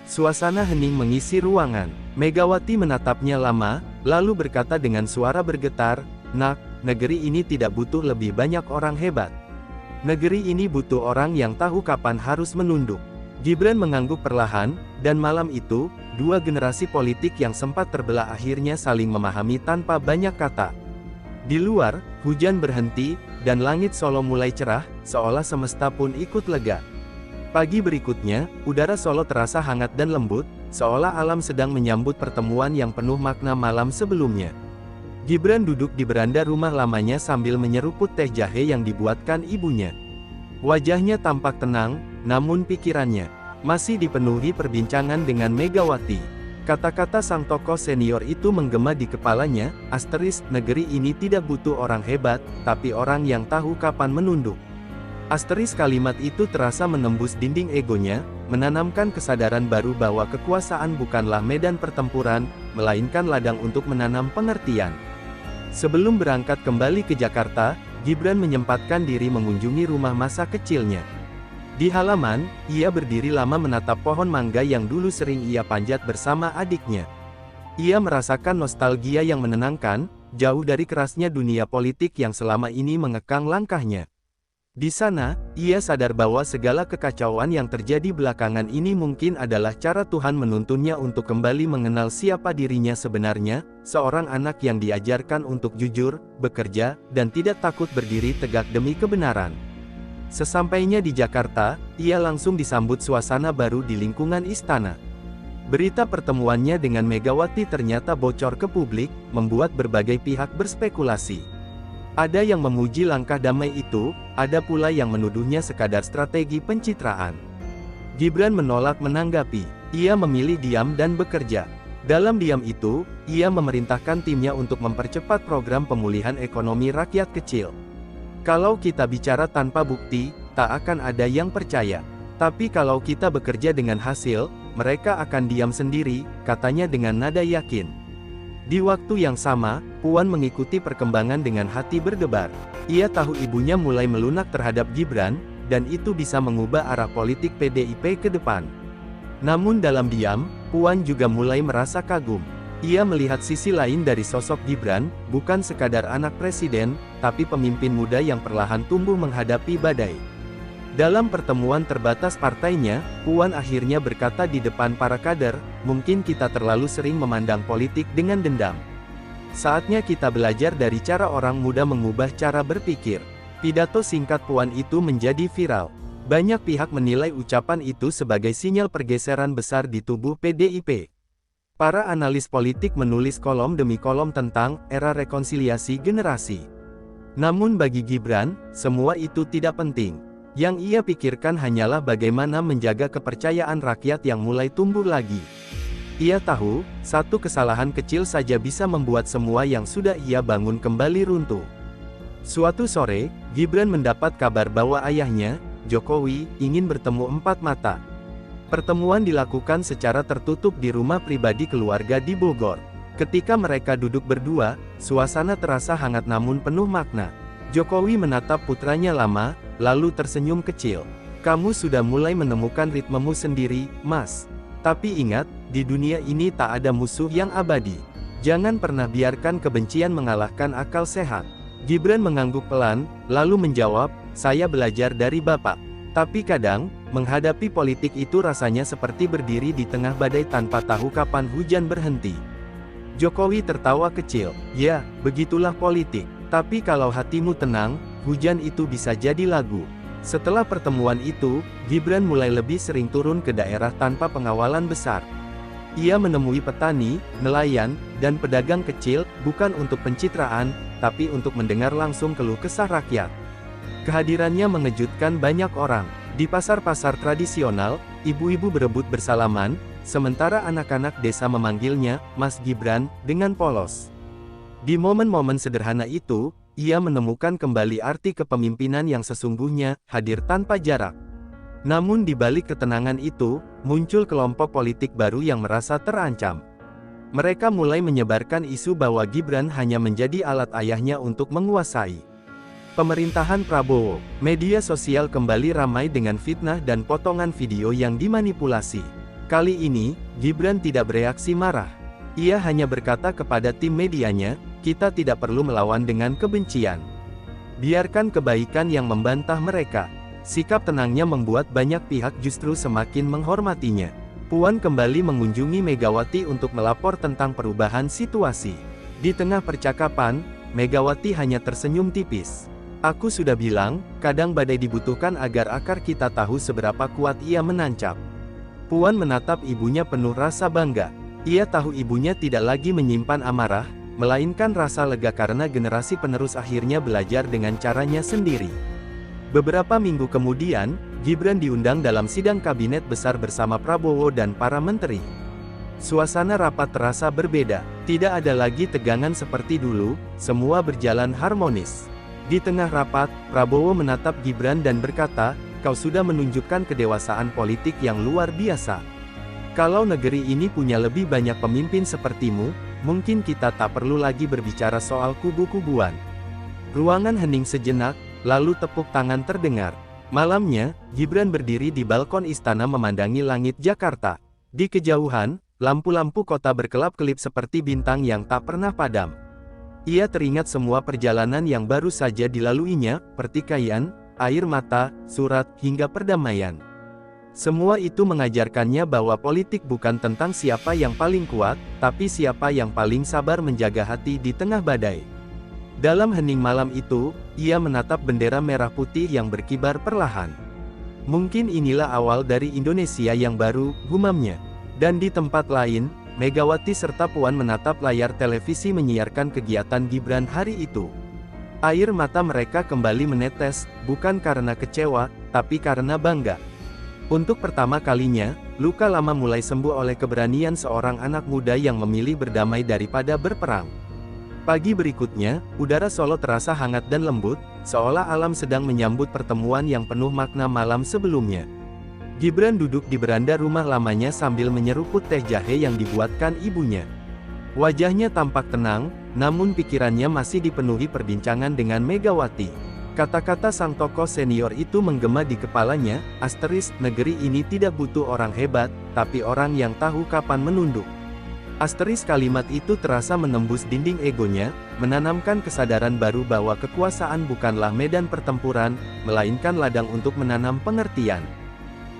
Suasana hening mengisi ruangan. Megawati menatapnya lama, lalu berkata dengan suara bergetar, "Nak, negeri ini tidak butuh lebih banyak orang hebat. Negeri ini butuh orang yang tahu kapan harus menunduk." Gibran mengangguk perlahan, dan malam itu, dua generasi politik yang sempat terbelah akhirnya saling memahami tanpa banyak kata. Di luar, hujan berhenti, dan langit Solo mulai cerah, seolah semesta pun ikut lega. Pagi berikutnya, udara Solo terasa hangat dan lembut, seolah alam sedang menyambut pertemuan yang penuh makna malam sebelumnya. Gibran duduk di beranda rumah lamanya sambil menyeruput teh jahe yang dibuatkan ibunya. Wajahnya tampak tenang, namun pikirannya masih dipenuhi perbincangan dengan Megawati. Kata-kata sang tokoh senior itu menggema di kepalanya, "Negeri ini tidak butuh orang hebat, tapi orang yang tahu kapan menunduk." Kalimat itu terasa menembus dinding egonya, menanamkan kesadaran baru bahwa kekuasaan bukanlah medan pertempuran, melainkan ladang untuk menanam pengertian. Sebelum berangkat kembali ke Jakarta, Gibran menyempatkan diri mengunjungi rumah masa kecilnya. Di halaman, ia berdiri lama menatap pohon mangga yang dulu sering ia panjat bersama adiknya. Ia merasakan nostalgia yang menenangkan, jauh dari kerasnya dunia politik yang selama ini mengekang langkahnya. Di sana, ia sadar bahwa segala kekacauan yang terjadi belakangan ini mungkin adalah cara Tuhan menuntunnya untuk kembali mengenal siapa dirinya sebenarnya, seorang anak yang diajarkan untuk jujur, bekerja, dan tidak takut berdiri tegak demi kebenaran. Sesampainya di Jakarta, ia langsung disambut suasana baru di lingkungan istana. Berita pertemuannya dengan Megawati ternyata bocor ke publik, membuat berbagai pihak berspekulasi. Ada yang memuji langkah damai itu, ada pula yang menuduhnya sekadar strategi pencitraan. Gibran menolak menanggapi. Ia memilih diam dan bekerja. Dalam diam itu, ia memerintahkan timnya untuk mempercepat program pemulihan ekonomi rakyat kecil. Kalau kita bicara tanpa bukti, tak akan ada yang percaya. Tapi kalau kita bekerja dengan hasil, mereka akan diam sendiri, katanya dengan nada yakin. Di waktu yang sama, Puan mengikuti perkembangan dengan hati berdebar. Ia tahu ibunya mulai melunak terhadap Gibran, dan itu bisa mengubah arah politik PDIP ke depan. Namun dalam diam, Puan juga mulai merasa kagum. Ia melihat sisi lain dari sosok Gibran, bukan sekadar anak presiden, tapi pemimpin muda yang perlahan tumbuh menghadapi badai. Dalam pertemuan terbatas partainya, Puan akhirnya berkata di depan para kader, "Mungkin kita terlalu sering memandang politik dengan dendam. Saatnya kita belajar dari cara orang muda mengubah cara berpikir." Pidato singkat Puan itu menjadi viral. Banyak pihak menilai ucapan itu sebagai sinyal pergeseran besar di tubuh PDIP. Para analis politik menulis kolom demi kolom tentang era rekonsiliasi generasi. Namun bagi Gibran, semua itu tidak penting. Yang ia pikirkan hanyalah bagaimana menjaga kepercayaan rakyat yang mulai tumbuh lagi. Ia tahu, satu kesalahan kecil saja bisa membuat semua yang sudah ia bangun kembali runtuh. Suatu sore, Gibran mendapat kabar bahwa ayahnya, Jokowi, ingin bertemu empat mata. Pertemuan dilakukan secara tertutup di rumah pribadi keluarga di Bogor. Ketika mereka duduk berdua, suasana terasa hangat namun penuh makna. Jokowi menatap putranya lama, lalu tersenyum kecil. "Kamu sudah mulai menemukan ritmemu sendiri, Mas. Tapi ingat, di dunia ini tak ada musuh yang abadi. Jangan pernah biarkan kebencian mengalahkan akal sehat." Gibran mengangguk pelan, lalu menjawab, "Saya belajar dari Bapak. Tapi kadang, menghadapi politik itu rasanya seperti berdiri di tengah badai tanpa tahu kapan hujan berhenti." Jokowi tertawa kecil, "Ya, begitulah politik. Tapi kalau hatimu tenang, hujan itu bisa jadi lagu." Setelah pertemuan itu, Gibran mulai lebih sering turun ke daerah tanpa pengawalan besar. Ia menemui petani, nelayan, dan pedagang kecil, bukan untuk pencitraan, tapi untuk mendengar langsung keluh kesah rakyat. Kehadirannya mengejutkan banyak orang. Di pasar-pasar tradisional, ibu-ibu berebut bersalaman, sementara anak-anak desa memanggilnya, Mas Gibran, dengan polos. Di momen-momen sederhana itu, ia menemukan kembali arti kepemimpinan yang sesungguhnya, hadir tanpa jarak. Namun di balik ketenangan itu, muncul kelompok politik baru yang merasa terancam. Mereka mulai menyebarkan isu bahwa Gibran hanya menjadi alat ayahnya untuk menguasai pemerintahan Prabowo. Media sosial kembali ramai dengan fitnah dan potongan video yang dimanipulasi. Kali ini, Gibran tidak bereaksi marah. Ia hanya berkata kepada tim medianya, "Kita tidak perlu melawan dengan kebencian. Biarkan kebaikan yang membantah mereka." Sikap tenangnya membuat banyak pihak justru semakin menghormatinya. Puan kembali mengunjungi Megawati untuk melapor tentang perubahan situasi. Di tengah percakapan, Megawati hanya tersenyum tipis. "Aku sudah bilang, kadang badai dibutuhkan agar akar kita tahu seberapa kuat ia menancap." Puan menatap ibunya penuh rasa bangga. Ia tahu ibunya tidak lagi menyimpan amarah, melainkan rasa lega karena generasi penerus akhirnya belajar dengan caranya sendiri. Beberapa minggu kemudian, Gibran diundang dalam sidang kabinet besar bersama Prabowo dan para menteri. Suasana rapat terasa berbeda. Tidak ada lagi tegangan seperti dulu, semua berjalan harmonis. Di tengah rapat, Prabowo menatap Gibran dan berkata, "Kau sudah menunjukkan kedewasaan politik yang luar biasa. Kalau negeri ini punya lebih banyak pemimpin sepertimu, mungkin kita tak perlu lagi berbicara soal kubu-kubuan." Ruangan hening sejenak, lalu tepuk tangan terdengar. Malamnya, Gibran berdiri di balkon istana memandangi langit Jakarta. Di kejauhan, lampu-lampu kota berkelap-kelip seperti bintang yang tak pernah padam. Ia teringat semua perjalanan yang baru saja dilaluinya, pertikaian, air mata, surat, hingga perdamaian. Semua itu mengajarkannya bahwa politik bukan tentang siapa yang paling kuat, tapi siapa yang paling sabar menjaga hati di tengah badai. Dalam hening malam itu, ia menatap bendera merah putih yang berkibar perlahan. "Mungkin inilah awal dari Indonesia yang baru," gumamnya. Dan di tempat lain, Megawati serta Puan menatap layar televisi menyiarkan kegiatan Gibran hari itu. Air mata mereka kembali menetes, bukan karena kecewa, tapi karena bangga. Untuk pertama kalinya, luka lama mulai sembuh oleh keberanian seorang anak muda yang memilih berdamai daripada berperang. Pagi berikutnya, udara Solo terasa hangat dan lembut, seolah alam sedang menyambut pertemuan yang penuh makna malam sebelumnya. Gibran duduk di beranda rumah lamanya sambil menyeruput teh jahe yang dibuatkan ibunya. Wajahnya tampak tenang, namun pikirannya masih dipenuhi perbincangan dengan Megawati. Kata-kata sang tokoh senior itu menggema di kepalanya, negeri ini tidak butuh orang hebat, tapi orang yang tahu kapan menunduk. Kalimat itu terasa menembus dinding egonya, menanamkan kesadaran baru bahwa kekuasaan bukanlah medan pertempuran, melainkan ladang untuk menanam pengertian.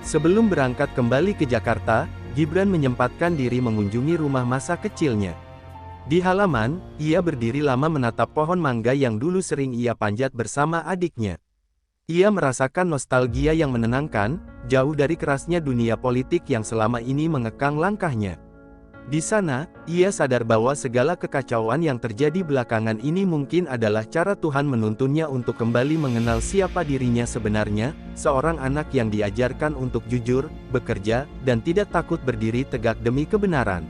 Sebelum berangkat kembali ke Jakarta, Gibran menyempatkan diri mengunjungi rumah masa kecilnya. Di halaman, ia berdiri lama menatap pohon mangga yang dulu sering ia panjat bersama adiknya. Ia merasakan nostalgia yang menenangkan, jauh dari kerasnya dunia politik yang selama ini mengekang langkahnya. Di sana, ia sadar bahwa segala kekacauan yang terjadi belakangan ini mungkin adalah cara Tuhan menuntunnya untuk kembali mengenal siapa dirinya sebenarnya, seorang anak yang diajarkan untuk jujur, bekerja, dan tidak takut berdiri tegak demi kebenaran.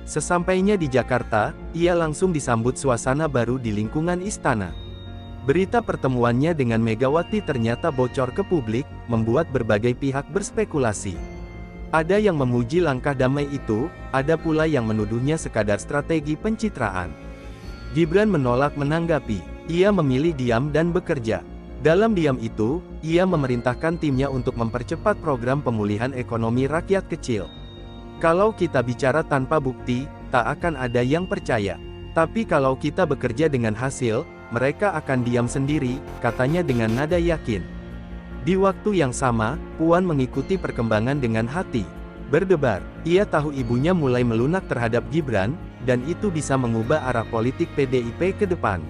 Sesampainya di Jakarta, ia langsung disambut suasana baru di lingkungan istana. Berita pertemuannya dengan Megawati ternyata bocor ke publik, membuat berbagai pihak berspekulasi. Ada yang memuji langkah damai itu, ada pula yang menuduhnya sekadar strategi pencitraan. Gibran menolak menanggapi, ia memilih diam dan bekerja. Dalam diam itu, ia memerintahkan timnya untuk mempercepat program pemulihan ekonomi rakyat kecil. Kalau kita bicara tanpa bukti, tak akan ada yang percaya. Tapi kalau kita bekerja dengan hasil, mereka akan diam sendiri, katanya dengan nada yakin. Di waktu yang sama, Puan mengikuti perkembangan dengan hati berdebar. Ia tahu ibunya mulai melunak terhadap Gibran, dan itu bisa mengubah arah politik PDIP ke depan.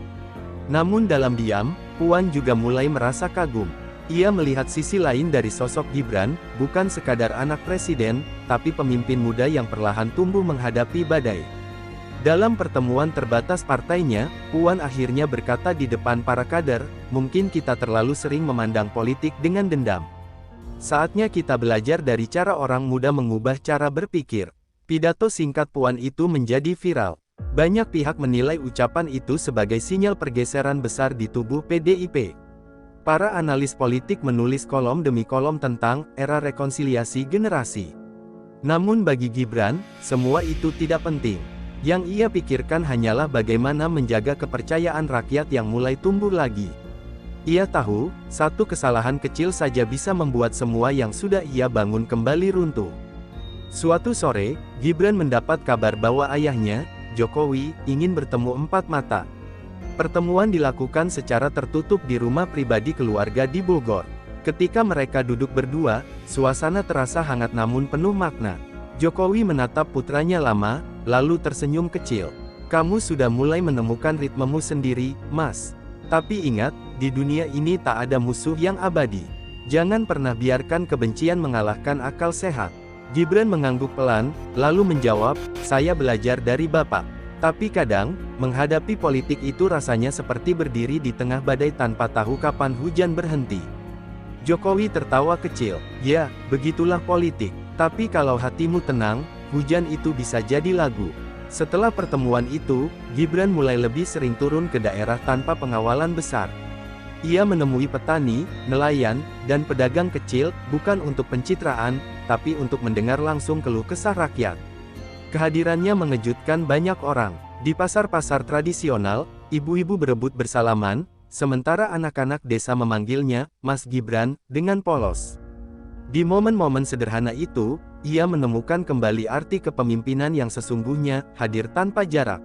Namun dalam diam, Puan juga mulai merasa kagum. Ia melihat sisi lain dari sosok Gibran, bukan sekadar anak presiden, tapi pemimpin muda yang perlahan tumbuh menghadapi badai. Dalam pertemuan terbatas partainya, Puan akhirnya berkata di depan para kader, mungkin kita terlalu sering memandang politik dengan dendam. Saatnya kita belajar dari cara orang muda mengubah cara berpikir. Pidato singkat Puan itu menjadi viral. Banyak pihak menilai ucapan itu sebagai sinyal pergeseran besar di tubuh PDIP. Para analis politik menulis kolom demi kolom tentang era rekonsiliasi generasi. Namun bagi Gibran, semua itu tidak penting. Yang ia pikirkan hanyalah bagaimana menjaga kepercayaan rakyat yang mulai tumbuh lagi. Ia tahu, satu kesalahan kecil saja bisa membuat semua yang sudah ia bangun kembali runtuh. Suatu sore, Gibran mendapat kabar bahwa ayahnya, Jokowi, ingin bertemu empat mata. Pertemuan dilakukan secara tertutup di rumah pribadi keluarga di Bogor. Ketika mereka duduk berdua, suasana terasa hangat namun penuh makna. Jokowi menatap putranya lama, lalu tersenyum kecil. Kamu sudah mulai menemukan ritmemu sendiri, Mas. Tapi ingat, di dunia ini tak ada musuh yang abadi. Jangan pernah biarkan kebencian mengalahkan akal sehat. Gibran mengangguk pelan, lalu menjawab, saya belajar dari Bapak. Tapi kadang, menghadapi politik itu rasanya seperti berdiri di tengah badai tanpa tahu kapan hujan berhenti. Jokowi tertawa kecil, ya, begitulah politik. Tapi kalau hatimu tenang, hujan itu bisa jadi lagu. Setelah pertemuan itu, Gibran mulai lebih sering turun ke daerah tanpa pengawalan besar. Ia menemui petani, nelayan, dan pedagang kecil, bukan untuk pencitraan, tapi untuk mendengar langsung keluh kesah rakyat. Kehadirannya mengejutkan banyak orang. Di pasar-pasar tradisional, ibu-ibu berebut bersalaman, sementara anak-anak desa memanggilnya, Mas Gibran, dengan polos. Di momen-momen sederhana itu, ia menemukan kembali arti kepemimpinan yang sesungguhnya, hadir tanpa jarak.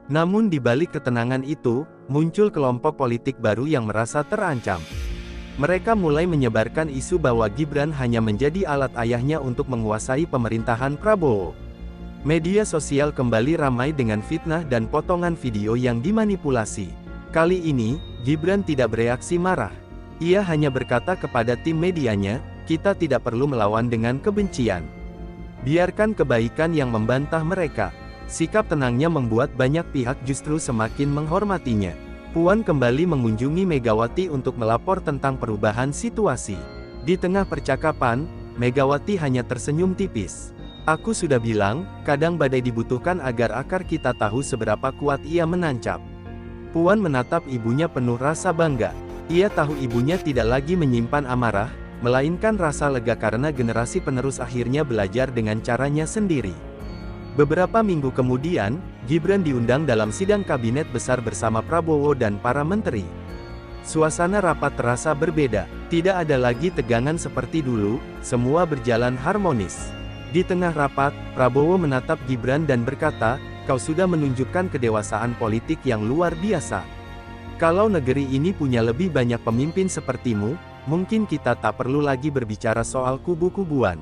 Namun di balik ketenangan itu, muncul kelompok politik baru yang merasa terancam. Mereka mulai menyebarkan isu bahwa Gibran hanya menjadi alat ayahnya untuk menguasai pemerintahan Prabowo. Media sosial kembali ramai dengan fitnah dan potongan video yang dimanipulasi. Kali ini, Gibran tidak bereaksi marah. Ia hanya berkata kepada tim medianya, kita tidak perlu melawan dengan kebencian. Biarkan kebaikan yang membantah mereka. Sikap tenangnya membuat banyak pihak justru semakin menghormatinya. Puan kembali mengunjungi Megawati untuk melapor tentang perubahan situasi. Di tengah percakapan, Megawati hanya tersenyum tipis. Aku sudah bilang, kadang badai dibutuhkan agar akar kita tahu seberapa kuat ia menancap. Puan menatap ibunya penuh rasa bangga. Ia tahu ibunya tidak lagi menyimpan amarah, melainkan rasa lega karena generasi penerus akhirnya belajar dengan caranya sendiri. Beberapa minggu kemudian, Gibran diundang dalam sidang kabinet besar bersama Prabowo dan para menteri. Suasana rapat terasa berbeda. Tidak ada lagi tegangan seperti dulu, semua berjalan harmonis. Di tengah rapat, Prabowo menatap Gibran dan berkata, "Kau sudah menunjukkan kedewasaan politik yang luar biasa. Kalau negeri ini punya lebih banyak pemimpin sepertimu, mungkin kita tak perlu lagi berbicara soal kubu-kubuan."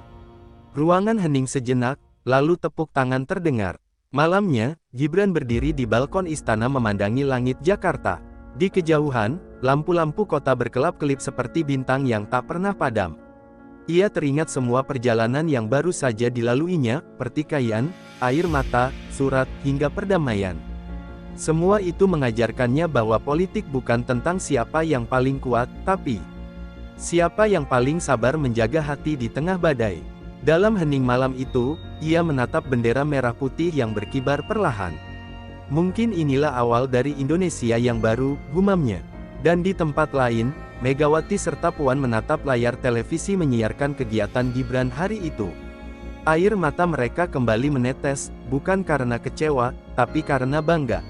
Ruangan hening sejenak, lalu tepuk tangan terdengar. Malamnya, Gibran berdiri di balkon istana memandangi langit Jakarta. Di kejauhan, lampu-lampu kota berkelap-kelip seperti bintang yang tak pernah padam. Ia teringat semua perjalanan yang baru saja dilaluinya, pertikaian, air mata, surat, hingga perdamaian. Semua itu mengajarkannya bahwa politik bukan tentang siapa yang paling kuat, tapi siapa yang paling sabar menjaga hati di tengah badai. Dalam hening malam itu, ia menatap bendera merah putih yang berkibar perlahan. Mungkin inilah awal dari Indonesia yang baru, gumamnya. Dan di tempat lain, Megawati serta Puan menatap layar televisi menyiarkan kegiatan Gibran hari itu. Air mata mereka kembali menetes, bukan karena kecewa, tapi karena bangga.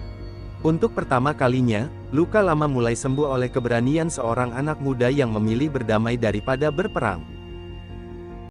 Untuk pertama kalinya, luka lama mulai sembuh oleh keberanian seorang anak muda yang memilih berdamai daripada berperang.